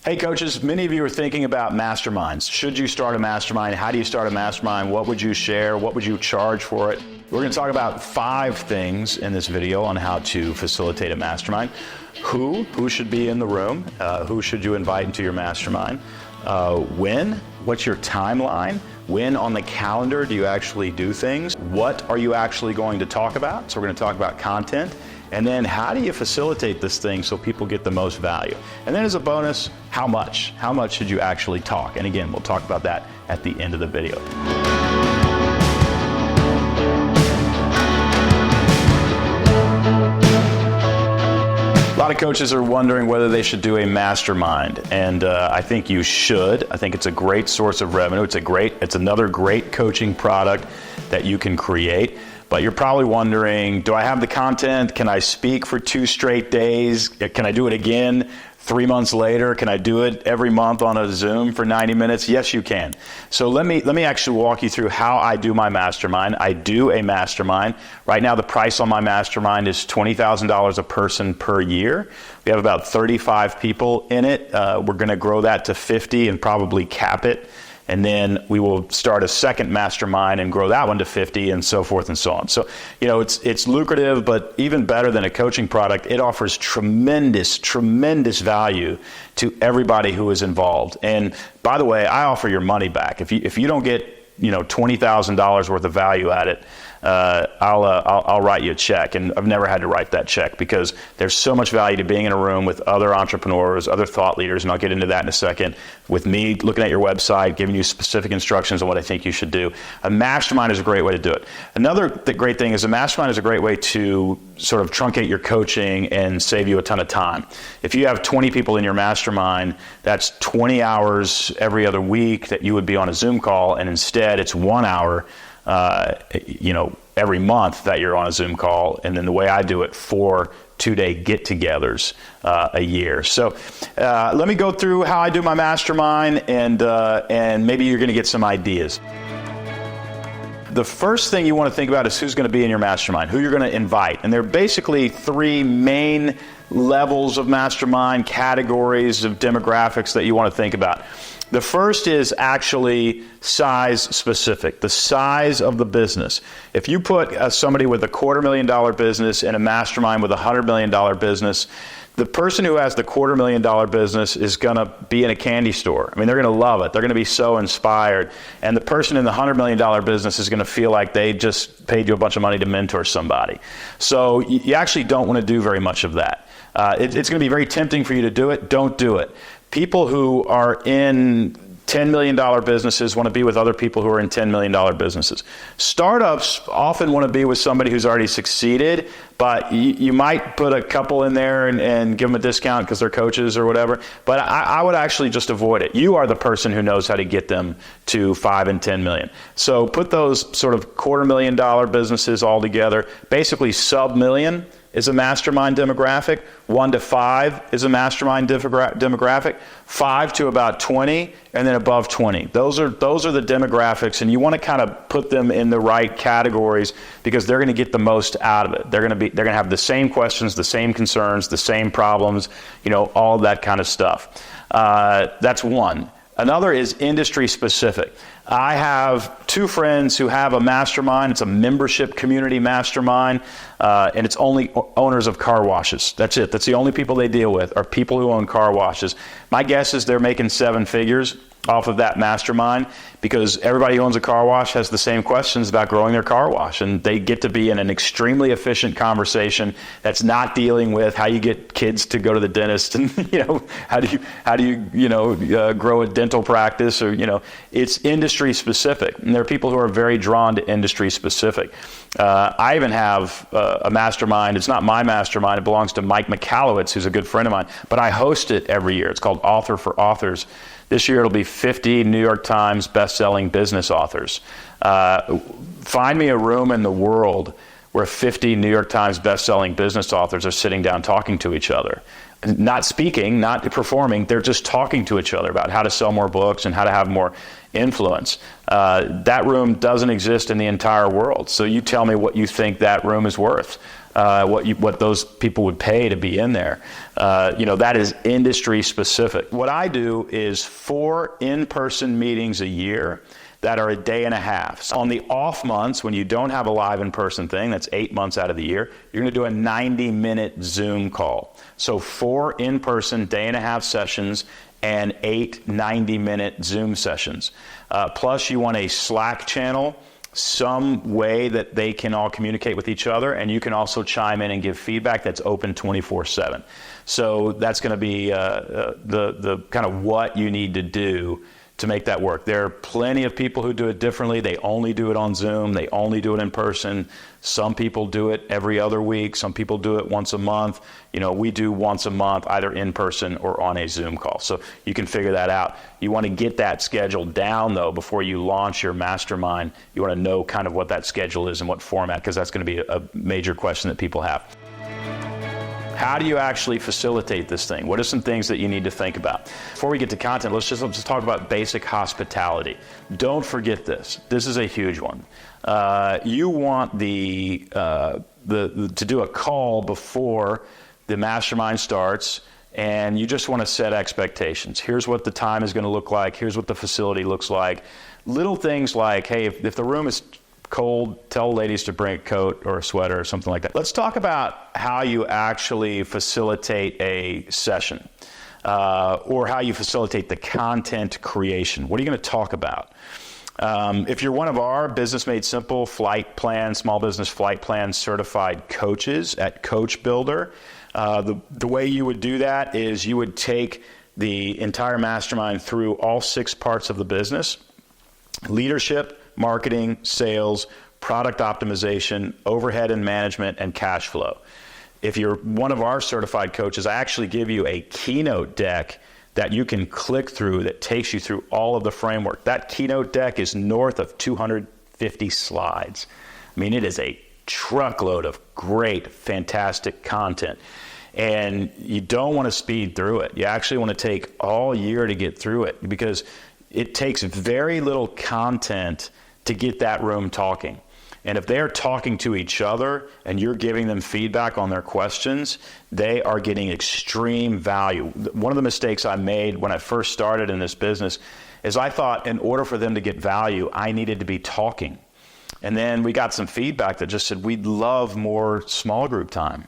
Hey coaches, many of you are thinking about masterminds. Should you start a mastermind? How do you start a mastermind? What would you share? What would you charge for it? We're going to talk about 5 things in this video on how to facilitate a mastermind. Who should be in the room? Who should you invite into your mastermind? When? What's your timeline? When on the calendar do you actually do things? What are you actually going to talk about? So we're going to talk about content. And then how do you facilitate this thing so people get the most value? And then as a bonus, how much? How much should you actually talk? And again, we'll talk about that at the end of the video. A lot of coaches are wondering whether they should do a mastermind, and I think you should. I think it's a great source of revenue. It's another great coaching product that you can create. But you're probably wondering, do I have the content? Can I speak for 2 straight days? Can I do it again 3 months later? Can I do it every month on a Zoom for 90 minutes? Yes, you can. So let me actually walk you through how I do my mastermind. I do a mastermind. Right now, the price on my mastermind is $20,000 a person per year. We have about 35 people in it. We're going to grow that to 50 and probably cap it. And then we will start a second mastermind and grow that one to 50 and so forth and so on. So, you know, it's lucrative, but even better than a coaching product, it offers tremendous value to everybody who is involved. And by the way, I offer your money back. If you don't get, you know, $20,000 worth of value at it, I'll write you a check. And I've never had to write that check because there's so much value to being in a room with other entrepreneurs, other thought leaders, and I'll get into that in a second, with me looking at your website, giving you specific instructions on what I think you should do. A mastermind is a great way to do it. Another great thing is a mastermind is a great way to sort of truncate your coaching and save you a ton of time. If you have 20 people in your mastermind, that's 20 hours every other week that you would be on a Zoom call, and instead it's 1 hour every month that you're on a Zoom call, and then the way I do it, 4 2-day get-togethers a year. So let me go through how I do my mastermind, and maybe you're going to get some ideas. The first thing you want to think about is who's going to be in your mastermind, who you're going to invite. And there are basically 3 main levels of mastermind, categories of demographics that you want to think about. The first is actually size specific, the size of the business. If you put somebody with a $250,000 business in a mastermind with a $100 million business, the person who has the $250,000 business is going to be in a candy store. I mean, they're going to love it. They're going to be so inspired. And the person in the $100 million business is going to feel like they just paid you a bunch of money to mentor somebody. So you actually don't want to do very much of that. It's going to be very tempting for you to do it. Don't do it. People who are in $10 million businesses want to be with other people who are in $10 million businesses. Startups often want to be with somebody who's already succeeded, but you might put a couple in there and give them a discount because they're coaches or whatever. But I would actually just avoid it. You are the person who knows how to get them to 5 and 10 million. So put those sort of $250,000 businesses all together. Basically sub-million is a mastermind demographic. 1 to 5 is a mastermind demographic. 5 to about 20, and then above 20. Those are the demographics, and you want to kind of put them in the right categories because they're going to get the most out of it. They're going to have the same questions, the same concerns, the same problems, you know, all that kind of stuff. That's one. Another is industry specific. I have 2 friends who have a mastermind. It's a membership community mastermind, and it's only owners of car washes. That's it. That's the only people they deal with are people who own car washes. My guess is they're making 7 figures off of that mastermind because everybody who owns a car wash has the same questions about growing their car wash, and they get to be in an extremely efficient conversation that's not dealing with how you get kids to go to the dentist and how do you grow a dental practice, or it's industry specific, and there are people who are very drawn to industry specific. I even have a mastermind. It's not my mastermind. It belongs to Mike Michalowicz, who's a good friend of mine, but I host it every year. It's called Author for Authors. This year it'll be 50 New York Times best-selling business authors. Find me a room in the world where 50 New York Times best-selling business authors are sitting down talking to each other. Not speaking, not performing, they're just talking to each other about how to sell more books and how to have more influence. That room doesn't exist in the entire world. So you tell me what you think that room is worth. what those people would pay to be in there. That is industry specific. What I do is 4 in-person meetings a year that are a day and a half. So on the off months, when you don't have a live in-person thing, that's 8 months out of the year, you're going to do a 90-minute Zoom call. So 4 in-person day and a half sessions and 8 90-minute Zoom sessions. Plus, you want a Slack channel, some way that they can all communicate with each other, and you can also chime in and give feedback that's open 24/7. So that's going to be the kind of what you need to do to make that work. There are plenty of people who do it differently. They only do it on Zoom. They only do it in person. Some people do it every other week. Some people do it once a month. We do once a month, either in person or on a Zoom call. So you can figure that out. You want to get that schedule down, though, before you launch your mastermind. You want to know kind of what that schedule is and what format, because that's going to be a major question that people have. How do you actually facilitate this thing? What are some things that you need to think about? Before we get to content, let's just talk about basic hospitality. Don't forget this. This is a huge one. You want to do a call before the mastermind starts, and you just want to set expectations. Here's what the time is going to look like. Here's what the facility looks like. Little things like, hey, if the room is cold, tell ladies to bring a coat or a sweater or something like that. Let's talk about how you actually facilitate a session, or how you facilitate the content creation. What are you going to talk about? If you're one of our Business Made Simple flight plan, small business flight plan certified coaches at Coach Builder, the way you would do that is you would take the entire mastermind through all 6 parts of the business: leadership, marketing, sales, product optimization, overhead and management, and cash flow. If you're one of our certified coaches, I actually give you a keynote deck that you can click through that takes you through all of the framework. That keynote deck is north of 250 slides. I mean, it is a truckload of great, fantastic content. And you don't want to speed through it. You actually want to take all year to get through it, because it takes very little content to get that room talking. And if they're talking to each other and you're giving them feedback on their questions, they are getting extreme value. One of the mistakes I made when I first started in this business is I thought in order for them to get value, I needed to be talking. And then we got some feedback that just said, we'd love more small group time.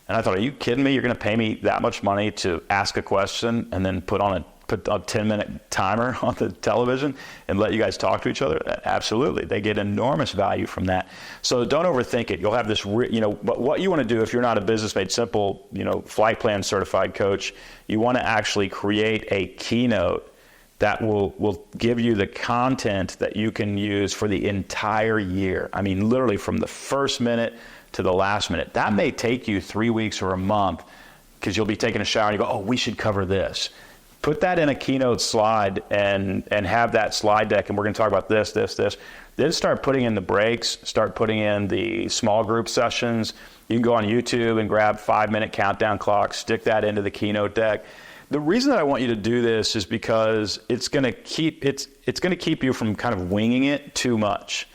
And I thought, are you kidding me? You're going to pay me that much money to ask a question and then put a 10-minute timer on the television and let you guys talk to each other? Absolutely. They get enormous value from that. So don't overthink it. You'll have this, but what you want to do if you're not a Business Made Simple, flight plan certified coach, you want to actually create a keynote that will give you the content that you can use for the entire year. I mean, literally from the first minute to the last minute. That may take you 3 weeks or a month, because you'll be taking a shower and you go, oh, we should cover this. Put that in a keynote slide and have that slide deck, and we're going to talk about this. Then start putting in the breaks, start putting in the small group sessions. You can go on YouTube and grab 5-minute countdown clocks, stick that into the keynote deck. The reason that I want you to do this is because it's going to keep you from kind of winging it too much.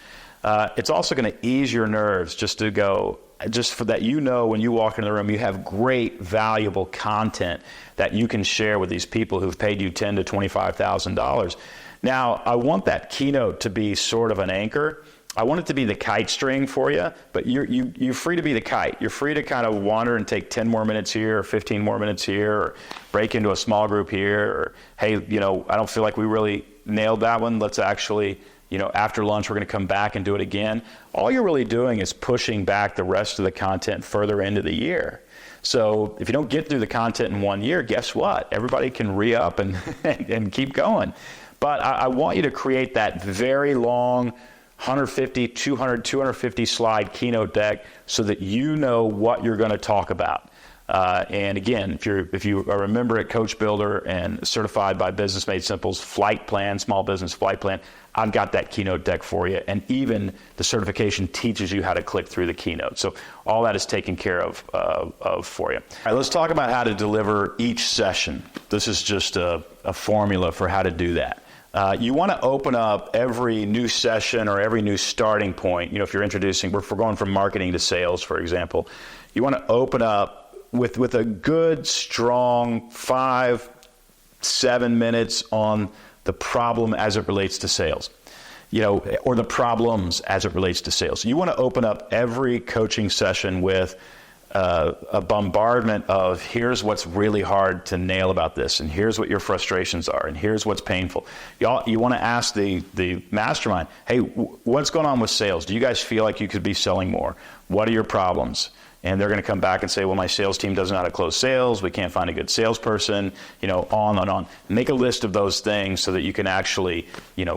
It's also going to ease your nerves just for that, when you walk into the room, you have great, valuable content that you can share with these people who've paid you $10,000 to $25,000. Now, I want that keynote to be sort of an anchor. I want it to be the kite string for you, but you're free to be the kite. You're free to kind of wander and take 10 more minutes here or 15 more minutes here, or break into a small group here, or, hey, I don't feel like we really nailed that one. Let's actually, after lunch, we're going to come back and do it again. All you're really doing is pushing back the rest of the content further into the year. So if you don't get through the content in 1 year, guess what? Everybody can re-up and and keep going. But I want you to create that very long 150, 200, 250 slide keynote deck so that you know what you're going to talk about. And again, if you are a member at Coach Builder and certified by Business Made Simple's flight plan, small business flight plan, I've got that keynote deck for you. And even the certification teaches you how to click through the keynote. So all that is taken care of for you. All right, let's talk about how to deliver each session. This is just a formula for how to do that. You want to open up every new session or every new starting point. If you're introducing, if we're going from marketing to sales, for example, you want to open up with a good, strong 5-7 minutes on the problem as it relates to sales, or the problems as it relates to sales. You want to open up every coaching session with a bombardment of here's what's really hard to nail about this, and here's what your frustrations are, and here's what's painful. You want to ask the mastermind, hey, what's going on with sales? Do you guys feel like you could be selling more? What are your problems? And they're going to come back and say, well, my sales team doesn't know how to close sales. We can't find a good salesperson, on and on. Make a list of those things so that you can actually,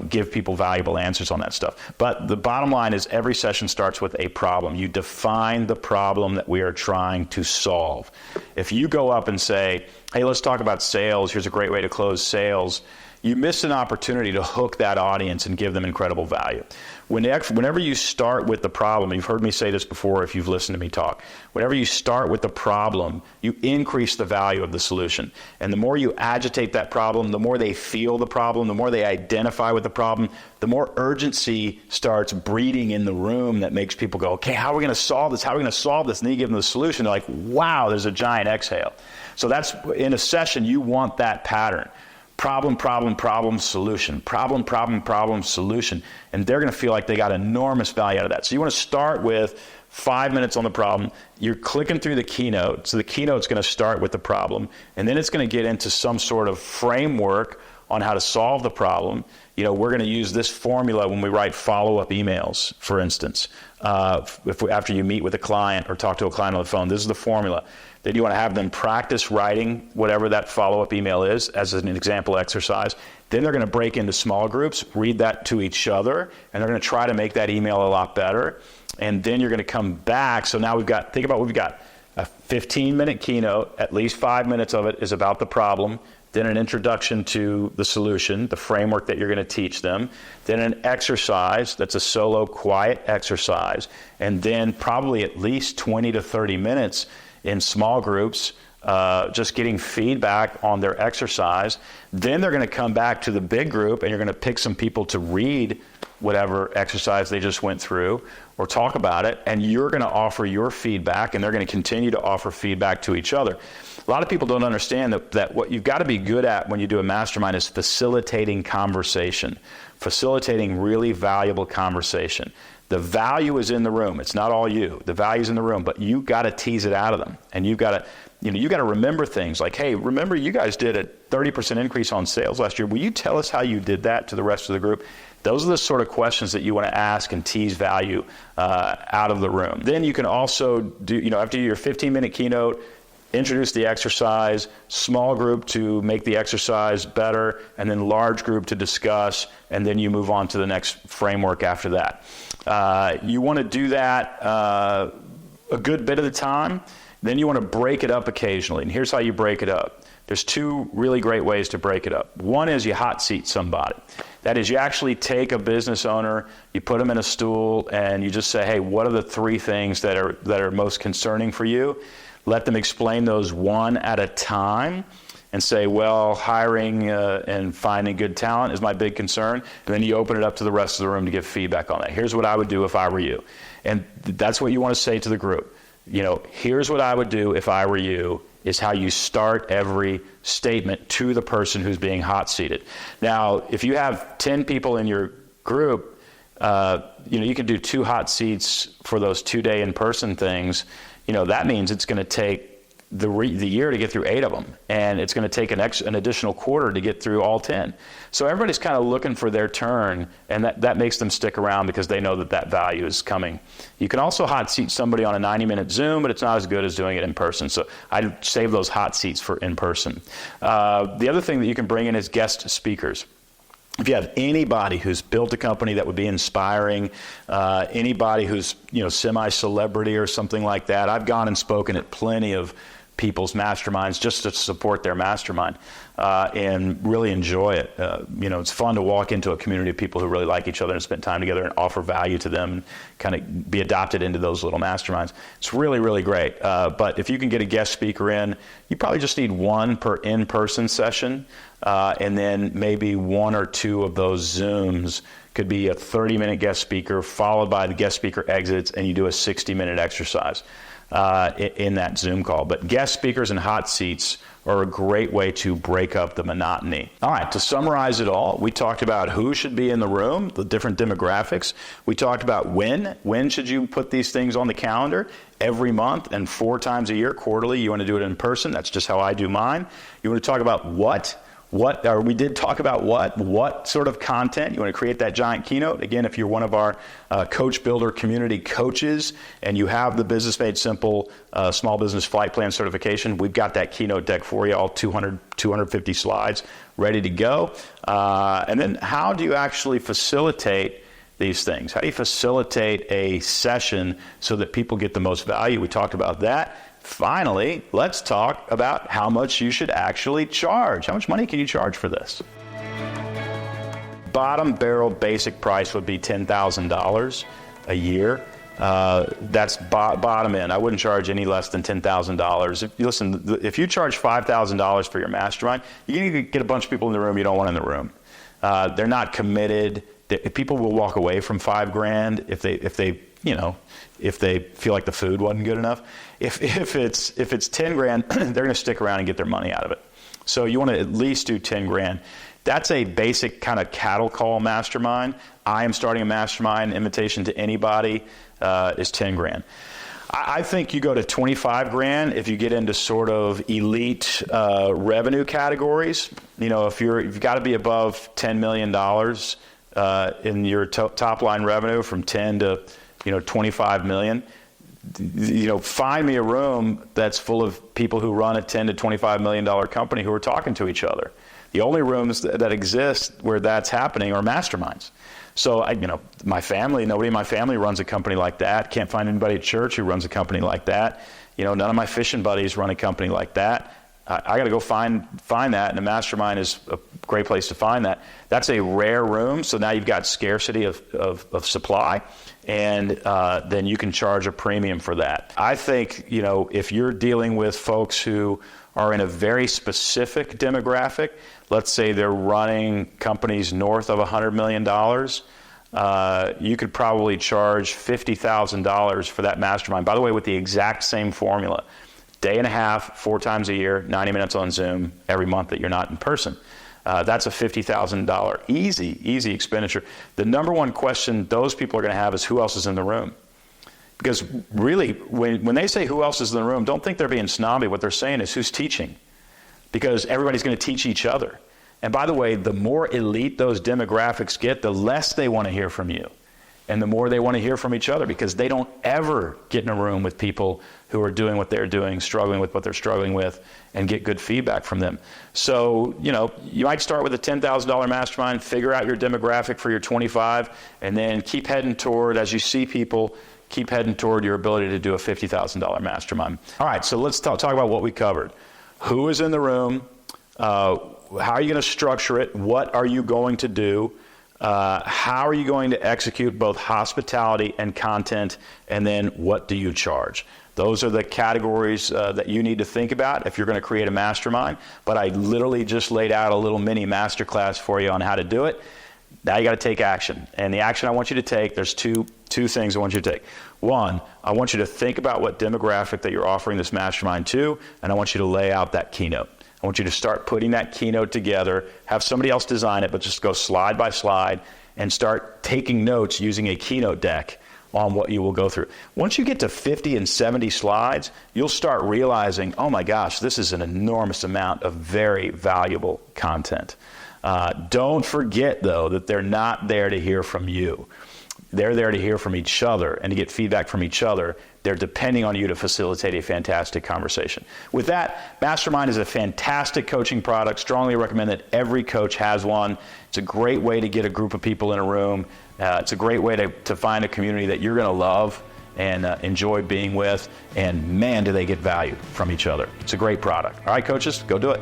give people valuable answers on that stuff. But the bottom line is every session starts with a problem. You define the problem that we are trying to solve. If you go up and say, hey, let's talk about sales. Here's a great way to close sales. You miss an opportunity to hook that audience and give them incredible value. Whenever you start with the problem, you've heard me say this before if you've listened to me talk, whenever you start with the problem, you increase the value of the solution. And the more you agitate that problem, the more they feel the problem, the more they identify with the problem, the more urgency starts breeding in the room that makes people go, okay, how are we going to solve this? How are we going to solve this? And then you give them the solution. They're like, wow, there's a giant exhale. So that's, in a session, you want that pattern. Problem, problem, problem, solution. Problem, problem, problem, solution. And they're going to feel like they got enormous value out of that. So you want to start with 5 minutes on the problem. You're clicking through the keynote. So the keynote's going to start with the problem. And then it's going to get into some sort of framework on how to solve the problem. We're going to use this formula when we write follow-up emails, for instance. After you meet with a client or talk to a client on the phone, this is the formula. Then you want to have them practice writing whatever that follow-up email is as an example exercise. Then they're going to break into small groups, read that to each other, and they're going to try to make that email a lot better. And then you're going to come back. So now we've got a 15-minute keynote. At least 5 minutes of it is about the problem. Then an introduction to the solution, the framework that you're going to teach them. Then an exercise that's a solo, quiet exercise. And then probably at least 20 to 30 minutes in small groups, just getting feedback on their exercise. Then they're going to come back to the big group, and you're going to pick some people to read whatever exercise they just went through or talk about it, and you're going to offer your feedback, and they're going to continue to offer feedback to each other. A lot of people don't understand that what you've got to be good at when you do a mastermind is facilitating conversation, facilitating really valuable conversation. The value is in the room. It's not all you. The value's in the room, but you got to tease it out of them. And you got to remember things like, hey, remember you guys did a 30% increase on sales last year. Will you tell us how you did that to the rest of the group? Those are the sort of questions that you want to ask and tease value out of the room. Then you can also do, after your 15-minute keynote, introduce the exercise, small group to make the exercise better, and then large group to discuss, and then you move on to the next framework after that. You want to do that a good bit of the time. Then you want to break it up occasionally, and here's how you break it up. There's two really great ways to break it up. One is you hot seat somebody. That is, you actually take a business owner, you put them in a stool, and you just say, hey, what are the 3 things that are most concerning for you? Let them explain those one at a time and say, well, hiring and finding good talent is my big concern. And then you open it up to the rest of the room to give feedback on that. Here's what I would do if I were you. And that's what you want to say to the group. Here's what I would do if I were you, is how you start every statement to the person who's being hot seated. Now, if you have 10 people in your group, you can do 2 hot seats for those 2-day in-person things. That means it's going to take the year to get through 8 of them, and it's going to take an additional quarter to get through all 10. So everybody's kind of looking for their turn, and that makes them stick around because they know that value is coming. You can also hot seat somebody on a 90-minute Zoom, but it's not as good as doing it in person. So I'd save those hot seats for in person. The other thing that you can bring in is guest speakers. If you have anybody who's built a company that would be inspiring, anybody who's semi-celebrity or something like that, I've gone and spoken at plenty of people's masterminds just to support their mastermind and really enjoy it. It's fun to walk into a community of people who really like each other and spend time together and offer value to them and kind of be adopted into those little masterminds. It's really, really great. But if you can get a guest speaker in, you probably just need one per in-person session, and then maybe one or two of those Zooms could be a 30-minute guest speaker followed by the guest speaker exits, and you do a 60-minute exercise in that Zoom call. But guest speakers and hot seats are a great way to break up the monotony. All right, to summarize it all, we talked about who should be in the room, the different demographics. We talked about when should you put these things on the calendar? Every month and 4 times a year, quarterly. You want to do it in person. That's just how I do mine. You want to talk about we did talk about what sort of content. You want to create that giant keynote. Again, if you're one of our Coach Builder community coaches and you have the Business Made Simple Small Business Flight Plan certification, we've got that keynote deck for you, all 250 slides ready to go. And then how do you actually facilitate these things? How do you facilitate a session so that people get the most value? We talked about that. Finally, let's talk about how much you should actually charge. How much money can you charge for this? Bottom barrel basic price would be $10,000 a year. That's bottom end. I wouldn't charge any less than $10,000. If you charge $5,000 for your mastermind, you're going to get a bunch of people in the room you don't want in the room. They're not committed. People will walk away from $5,000 if they feel like the food wasn't good enough. If it's $10,000, they're going to stick around and get their money out of it. So you want to at least do $10,000. That's a basic kind of cattle call mastermind. I am starting a mastermind. Invitation to anybody is $10,000. I think you go to $25,000 if you get into sort of elite revenue categories. If you've got to be above $10 million in your top line revenue, from 10 to 25 million. Find me a room that's full of people who run a $10 to $25 million company who are talking to each other. The only rooms that exist where that's happening are masterminds. So my family, nobody in my family runs a company like that. Can't find anybody at church who runs a company like that. None of my fishing buddies run a company like that. I got to go find that, and a mastermind is a great place to find that. That's a rare room, so now you've got scarcity of supply, and then you can charge a premium for that. I think, if you're dealing with folks who are in a very specific demographic, let's say they're running companies north of $100 million, you could probably charge $50,000 for that mastermind. By the way, with the exact same formula. Day and a half, 4 times a year, 90 minutes on Zoom every month that you're not in person. That's a $50,000 easy expenditure. The number one question those people are going to have is who else is in the room. Because really, when they say who else is in the room, don't think they're being snobby. What they're saying is who's teaching. Because everybody's going to teach each other. And by the way, the more elite those demographics get, the less they want to hear from you. And the more they want to hear from each other, because they don't ever get in a room with people who are doing what they're doing, struggling with what they're struggling with, and get good feedback from them. So, you might start with a $10,000 mastermind, figure out your demographic for your 25, and then keep heading toward, as you see people, keep heading toward your ability to do a $50,000 mastermind. All right, so let's talk about what we covered. Who is in the room? How are you going to structure it? What are you going to do? How are you going to execute both hospitality and content? And then what do you charge? Those are the categories that you need to think about if you're going to create a mastermind. But I literally just laid out a little mini masterclass for you on how to do it. Now you got to take action. And the action I want you to take, there's two things I want you to take. One, I want you to think about what demographic that you're offering this mastermind to, and I want you to lay out that keynote. I want you to start putting that keynote together, have somebody else design it, but just go slide by slide and start taking notes using a keynote deck on what you will go through. Once you get to 50 and 70 slides, you'll start realizing, oh my gosh, this is an enormous amount of very valuable content. Don't forget, though, that they're not there to hear from you. They're there to hear from each other and to get feedback from each other. They're depending on you to facilitate a fantastic conversation. With that, Mastermind is a fantastic coaching product. Strongly recommend that every coach has one. It's a great way to get a group of people in a room. It's a great way to find a community that you're going to love and enjoy being with, and man, do they get value from each other. It's a great product. All right, coaches, go do it.